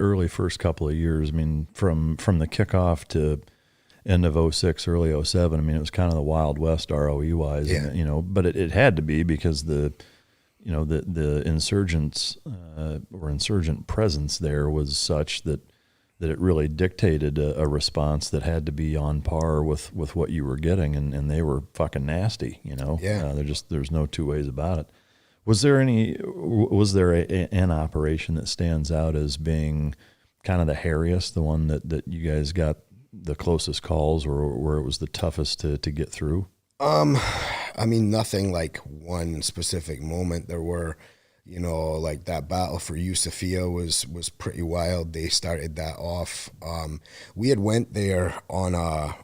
early first couple of years, I mean, from the kickoff to end of 06, early 07, I mean, it was kind of the Wild West ROE wise, Yeah. and, but it had to be because the insurgents or insurgent presence there was such that it really dictated a response that had to be on par with what you were getting, and they were fucking nasty, Yeah. There's no two ways about it. Was there an operation that stands out as being kind of the hairiest, the one that you guys got the closest calls, or where it was the toughest to get through? I mean, nothing like one specific moment. There were, like that battle for Sophia was pretty wild. They started that off. We had went there on a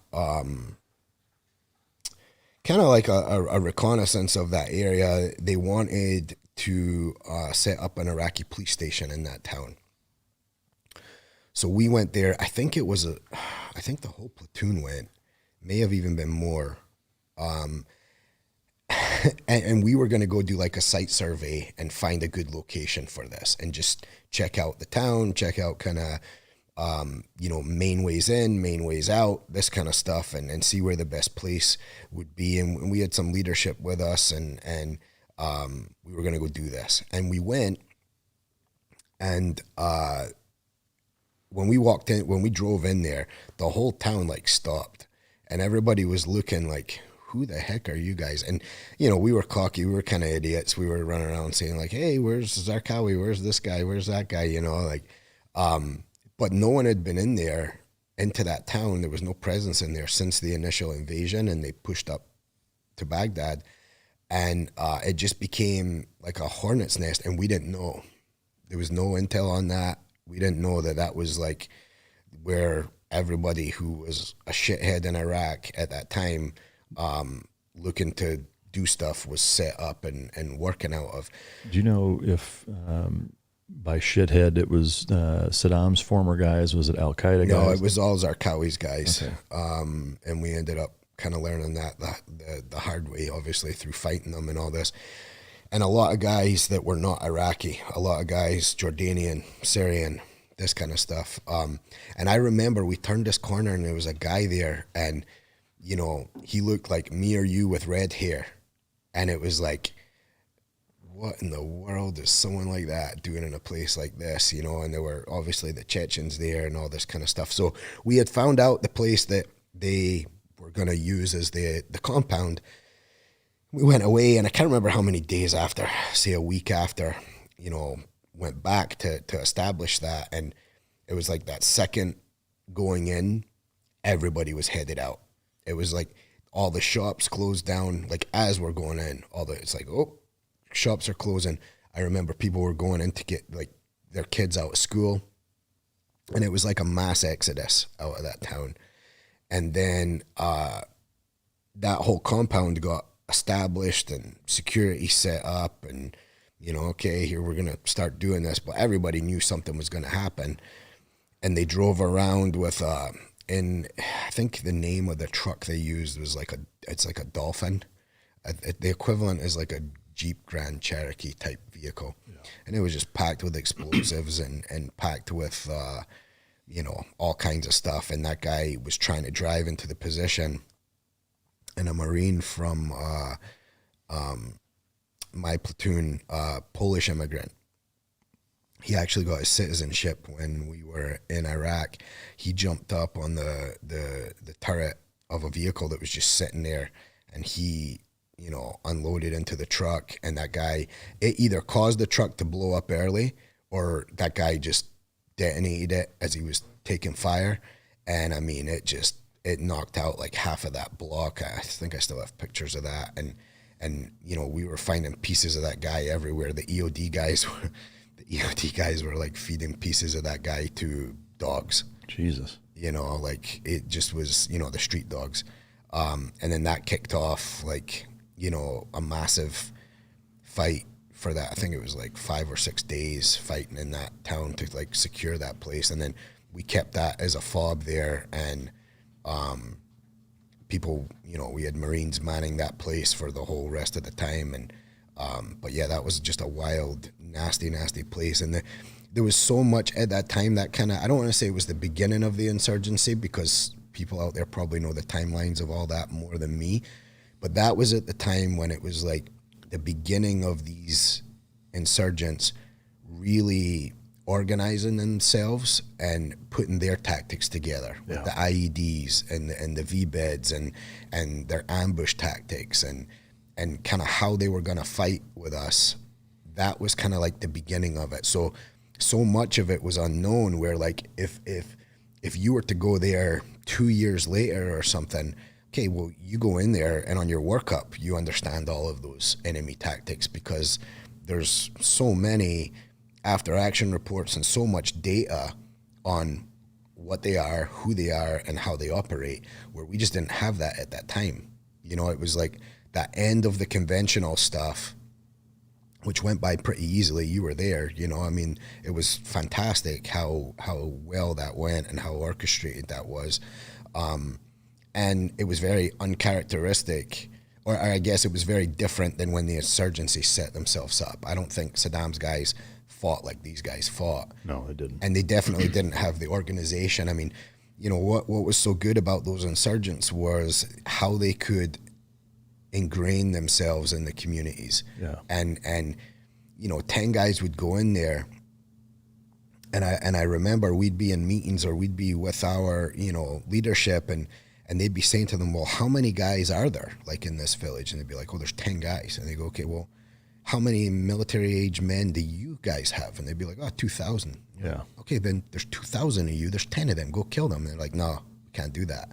kind of like a reconnaissance of that area. They wanted to set up an Iraqi police station in that town. So we went there. I think the whole platoon went. May have even been more. And we were going to go do like a site survey and find a good location for this and just check out the town, check out kind of, main ways in, main ways out, this kind of stuff, and see where the best place would be. And we had some leadership with us, and we were going to go do this. And we went, and when we drove in there, the whole town like stopped, and everybody was looking like, who the heck are you guys? And, we were cocky. We were kind of idiots. We were running around saying like, hey, where's Zarqawi? Where's this guy? Where's that guy? But no one had been into that town. There was no presence in there since the initial invasion, and they pushed up to Baghdad, and it just became like a hornet's nest, and we didn't know. There was no intel on that. We didn't know that was like where everybody who was a shithead in Iraq at that time looking to do stuff was set up and working out of. Do you know if by shithead it was Saddam's former guys? Was it Al-Qaeda guys? No, it was all Zarqawi's guys. Okay. And we ended up kind of learning that the hard way, obviously, through fighting them and all this. And a lot of guys that were not Iraqi, a lot of guys Jordanian, Syrian, this kind of stuff. And I remember we turned this corner and there was a guy there, and he looked like me or you with red hair. And it was like, what in the world is someone like that doing in a place like this? And there were obviously the Chechens there and all this kind of stuff. So we had found out the place that they were going to use as the compound. We went away, and I can't remember how many days after, say a week after, went back to establish that. And it was like that second going in, everybody was headed out. It was like all the shops closed down, like as we're going in, it's like, oh, shops are closing. I remember people were going in to get like their kids out of school, and it was like a mass exodus out of that town. And then that whole compound got established and security set up, and okay, here we're gonna start doing this. But everybody knew something was gonna happen, and they drove around with and I think the name of the truck they used was it's like a Dolphin. The equivalent is like a Jeep Grand Cherokee type vehicle. Yeah. And it was just packed with explosives and packed with, all kinds of stuff. And that guy was trying to drive into the position, and a Marine from my platoon, Polish immigrant, he actually got his citizenship when we were in Iraq. He jumped up on the turret of a vehicle that was just sitting there, and he, unloaded into the truck. And that guy, it either caused the truck to blow up early, or that guy just detonated it as he was taking fire. And I mean, it knocked out like half of that block. I think I still have pictures of that. And we were finding pieces of that guy everywhere. The EOD guys were like feeding pieces of that guy to dogs. Jesus. Like it just was, the street dogs. And then that kicked off like, a massive fight for that. I think it was like 5 or 6 days fighting in that town to like secure that place. And then we kept that as a fob there, and people, we had Marines manning that place for the whole rest of the time. And but yeah, that was just a wild, nasty place. And there was so much at that time that kind of, I don't want to say it was the beginning of the insurgency, because people out there probably know the timelines of all that more than me. But that was at the time when it was like the beginning of these insurgents really organizing themselves and putting their tactics together with the IEDs and the V-beds and their ambush tactics and kind of how they were going to fight with us. That was kind of like the beginning of it. So much of it was unknown, where like if you were to go there 2 years later or something, okay, well, you go in there and on your workup, you understand all of those enemy tactics, because there's so many after action reports and so much data on what they are, who they are, and how they operate, where we just didn't have that at that time. You know, it was like that end of the conventional stuff, which went by pretty easily. You were there, you know, I mean, it was fantastic how well that went and how orchestrated that was. And it was very uncharacteristic, or I guess it was very different than when the insurgency set themselves up. I don't think Saddam's guys fought like these guys fought. No, they didn't. And they definitely didn't have the organization. I mean, you know, what was so good about those insurgents was how they could ingrain themselves in the communities. Yeah. And you know, 10 guys would go in there, and I remember we'd be in meetings or we'd be with our, you know, leadership, and they'd be saying to them, well, how many guys are there like in this village? And they'd be like, oh, there's 10 guys. And they go, okay, well, how many military age men do you guys have? And they'd be like, oh, 2,000. Yeah. Okay, then there's 2,000 of you. There's 10 of them. Go kill them. And they're like, no, we can't do that.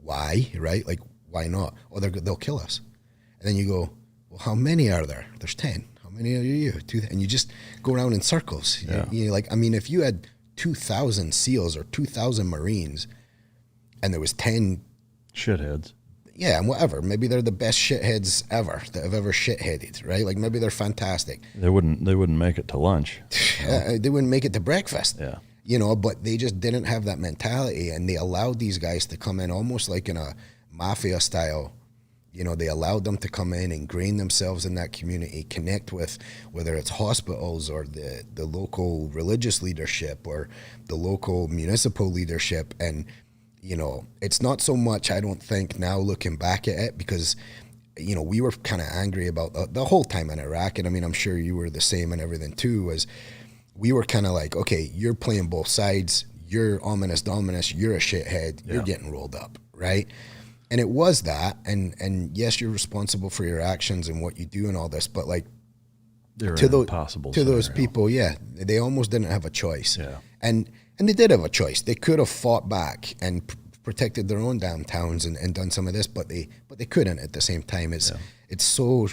Why? Right? Like, why not? Oh, they'll kill us. And then you go, well, how many are there? There's 10. How many are you? 2. And you just go around in circles. Yeah. You like, I mean, if you had 2,000 SEALs or 2,000 Marines and there was 10 shitheads. Yeah, and whatever. Maybe they're the best shitheads ever that have ever shitheaded, right? Like maybe they're fantastic. They wouldn't make it to lunch. They wouldn't make it to breakfast. Yeah. You know, but they just didn't have that mentality, and they allowed these guys to come in almost like in a mafia style. You know, they allowed them to come in, ingrain themselves in that community, connect with whether it's hospitals or the local religious leadership or the local municipal leadership. And you know, it's not so much, I don't think, now looking back at it, because, you know, we were kind of angry about the whole time in Iraq. And I mean, I'm sure you were the same and everything too, was we were kind of like, okay, you're playing both sides. You're ominous, dominus. You're a shithead. You're getting rolled up, right? And it was that. And yes, you're responsible for your actions and what you do and all this. But like, to those people, yeah, they almost didn't have a choice. Yeah. And they did have a choice. They could have fought back and protected their own damn towns and done some of this, but they couldn't at the same time. It's so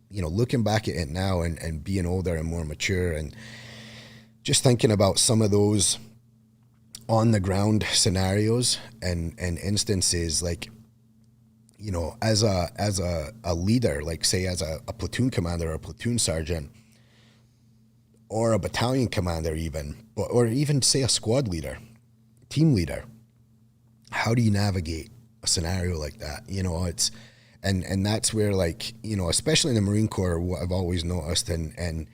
you know, looking back at it now and being older and more mature and just thinking about some of those on the ground scenarios and instances, like, you know, as a leader, like say as a platoon commander or a platoon sergeant, or a battalion commander even, or even say a squad leader, team leader, how do you navigate a scenario like that? You know, it's, and that's where, like, you know, especially in the Marine Corps, what I've always noticed, and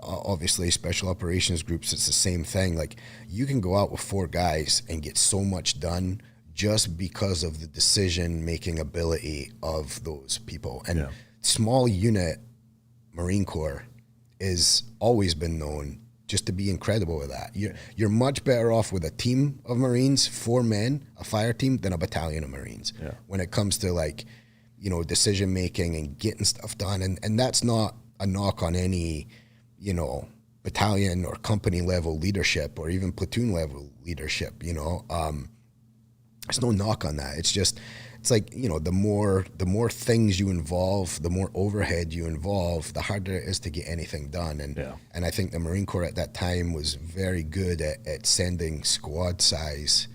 obviously special operations groups, it's the same thing. Like, you can go out with 4 guys and get so much done just because of the decision-making ability of those people. And small unit Marine Corps is always been known just to be incredible with that. You're much better off with a team of Marines, 4 men, a fire team, than a battalion of Marines when it comes to, like, you know, decision making and getting stuff done. And that's not a knock on any, you know, battalion or company level leadership or even platoon level leadership, you know. There's no knock on that. It's just, it's like, you know, the more things you involve, the more overhead you involve, the harder it is to get anything done. And I think the Marine Corps at that time was very good at sending squad size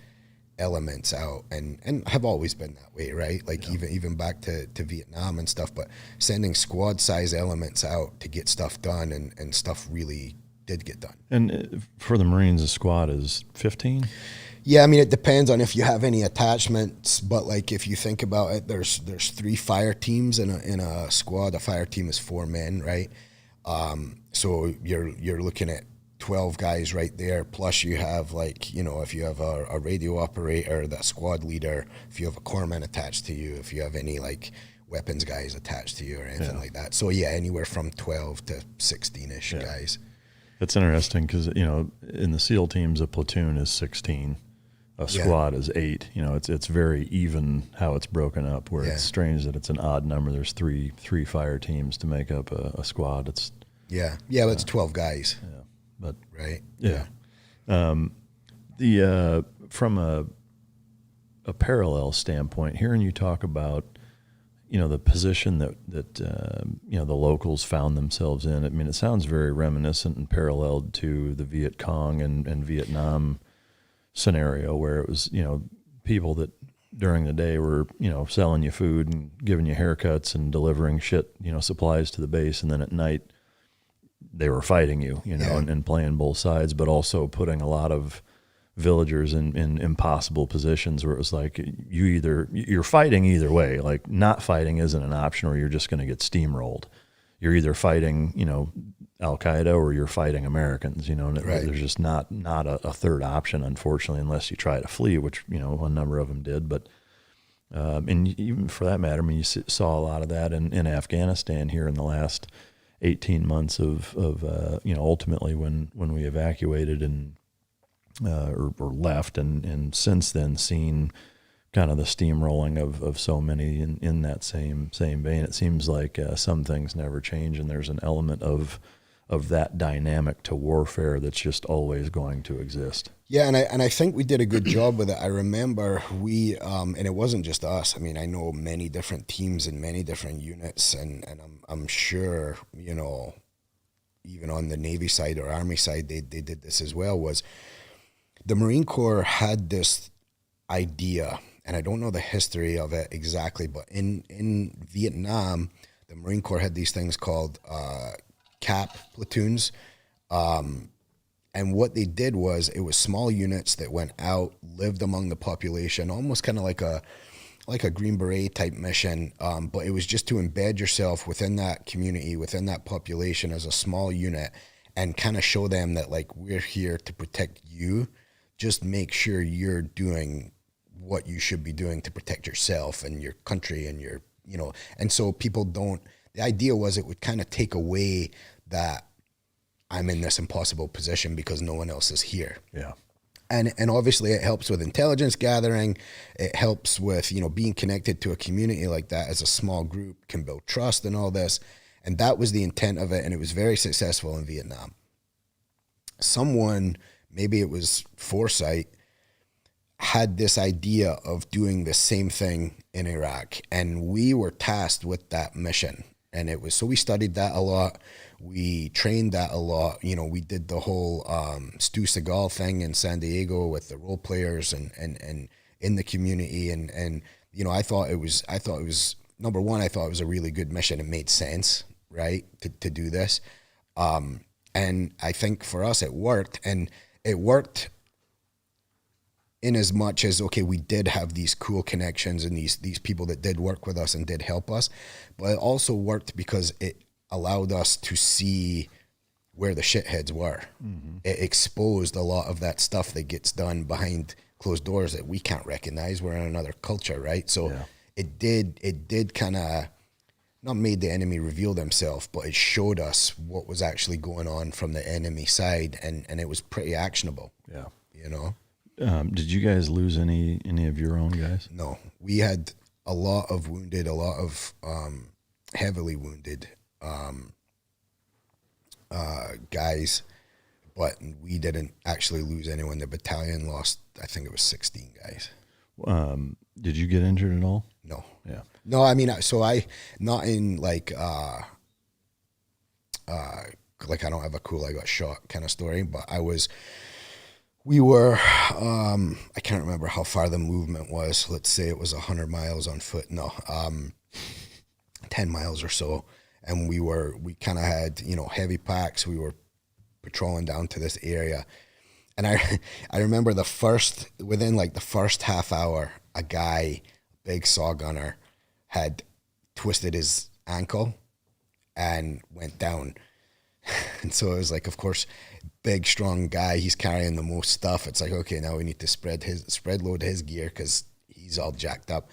elements out, and have always been that way, right? Like even back to Vietnam and stuff, but sending squad size elements out to get stuff done, and stuff really did get done. And for the Marines, the squad is 15? Yeah, I mean, it depends on if you have any attachments, but like if you think about it, there's 3 fire teams in a squad. A fire team is 4 men, right? So you're looking at 12 guys right there, plus you have, like, you know, if you have a radio operator, that squad leader, if you have a corpsman attached to you, if you have any like weapons guys attached to you or anything like that. So yeah, anywhere from 12 to 16-ish guys. It's interesting because, you know, in the SEAL teams, a platoon is 16, a squad is 8. You know, it's very even how it's broken up, where it's strange that it's an odd number. There's three fire teams to make up a squad. It's it's 12 guys. Yeah. But right. Yeah. From a parallel standpoint, hearing you talk about, you know, the position that you know, the locals found themselves in, I mean, it sounds very reminiscent and paralleled to the Viet Cong and Vietnam scenario, where it was, you know, people that during the day were, you know, selling you food and giving you haircuts and delivering shit, you know, supplies to the base, and then at night they were fighting you, you know, and playing both sides, but also putting a lot of villagers in impossible positions where it was like you're fighting either way. Like, not fighting isn't an option, or you're just going to get steamrolled. You're either fighting, you know, Al Qaeda, or you're fighting Americans, you know, and there's just not a third option, unfortunately, unless you try to flee, which, you know, a number of them did. But and even for that matter, I mean, you saw a lot of that in Afghanistan here in the last 18 months of you know, ultimately when we evacuated and or left, and since then seen kind of the steamrolling of so many in that same vein. It seems like some things never change, and there's an element of that dynamic to warfare that's just always going to exist. Yeah, and I think we did a good job with it. I remember we, and it wasn't just us. I mean, I know many different teams and many different units, and I'm sure, you know, even on the Navy side or Army side, they did this as well. Was the Marine Corps had this idea, and I don't know the history of it exactly, but in Vietnam, the Marine Corps had these things called CAP platoons. And what they did was, it was small units that went out, lived among the population, almost kind of like a Green Beret type mission. But it was just to embed yourself within that community, within that population as a small unit, and kind of show them that, like, we're here to protect you. Just make sure you're doing what you should be doing to protect yourself and your country and your, you know. And so people don't, the idea was it would kind of take away that I'm in this impossible position because no one else is here. Yeah. And obviously it helps with intelligence gathering. It helps with, you know, being connected to a community like that as a small group can build trust and all this. And that was the intent of it. And it was very successful in Vietnam. Someone, maybe it was foresight, had this idea of doing the same thing in Iraq. And we were tasked with that mission. And it was, so we studied that a lot. We trained that a lot. You know, we did the whole Stu Seagal thing in San Diego with the role players and in the community. And you know, I thought it was, number one, I thought it was a really good mission. It made sense, right, to do this. And I think for us, it worked. And it worked in as much as, okay, we did have these cool connections and these people that did work with us and did help us, but it also worked because it allowed us to see where the shitheads were. Mm-hmm. It exposed a lot of that stuff that gets done behind closed doors that we can't recognize. We're in another culture, right? So it did kind of, not made the enemy reveal themselves, but it showed us what was actually going on from the enemy side, and it was pretty actionable. Yeah. You know? Did you guys lose any of your own guys? No, we had a lot of wounded, a lot of heavily wounded guys, but we didn't actually lose anyone. The battalion lost, I think it was 16 guys. Did you get injured at all? No. Yeah. No, I mean, so not in like I don't have a cool, I got shot kind of story, but we were, I can't remember how far the movement was. Let's say it was 100 miles on foot. No, 10 miles or so. And we kind of had, you know, heavy packs. We were patrolling down to this area. And I remember within like the first half hour, a guy, big saw gunner, had twisted his ankle and went down. And so it was like, of course, big, strong guy, he's carrying the most stuff. It's like, okay, now we need to spread load his gear because he's all jacked up.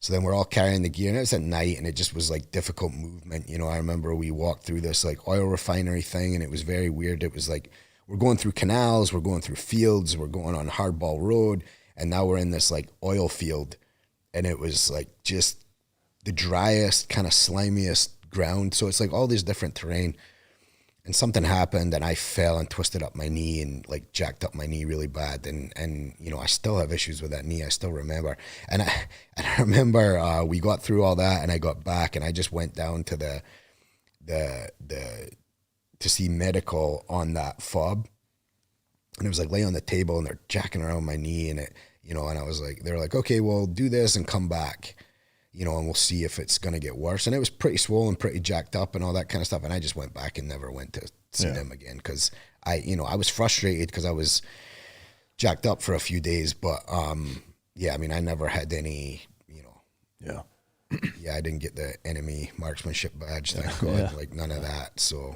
So then we're all carrying the gear, and it was at night, and it just was like difficult movement. You know, I remember we walked through this like oil refinery thing, and it was very weird. It was like, we're going through canals, we're going through fields, we're going on Hardball Road, and now we're in this like oil field, and it was like just the driest, kind of slimiest ground. So it's like all this different terrain. And something happened, and I fell and twisted up my knee and like jacked up my knee really bad. And you know, I still have issues with that knee. I still remember. And I remember we got through all that, and I got back, and I just went down to the to see medical on that fob. And it was like lay on the table, and they're jacking around my knee, and it, you know, and I was like, they're like, okay, well, do this and come back, you know, and we'll see if it's going to get worse. And it was pretty swollen, pretty jacked up and all that kind of stuff. And I just went back and never went to see them again. Cause I was frustrated because I was jacked up for a few days, but, yeah, I mean, I never had any, you know, I didn't get the enemy marksmanship badge, thank God, like none of that. So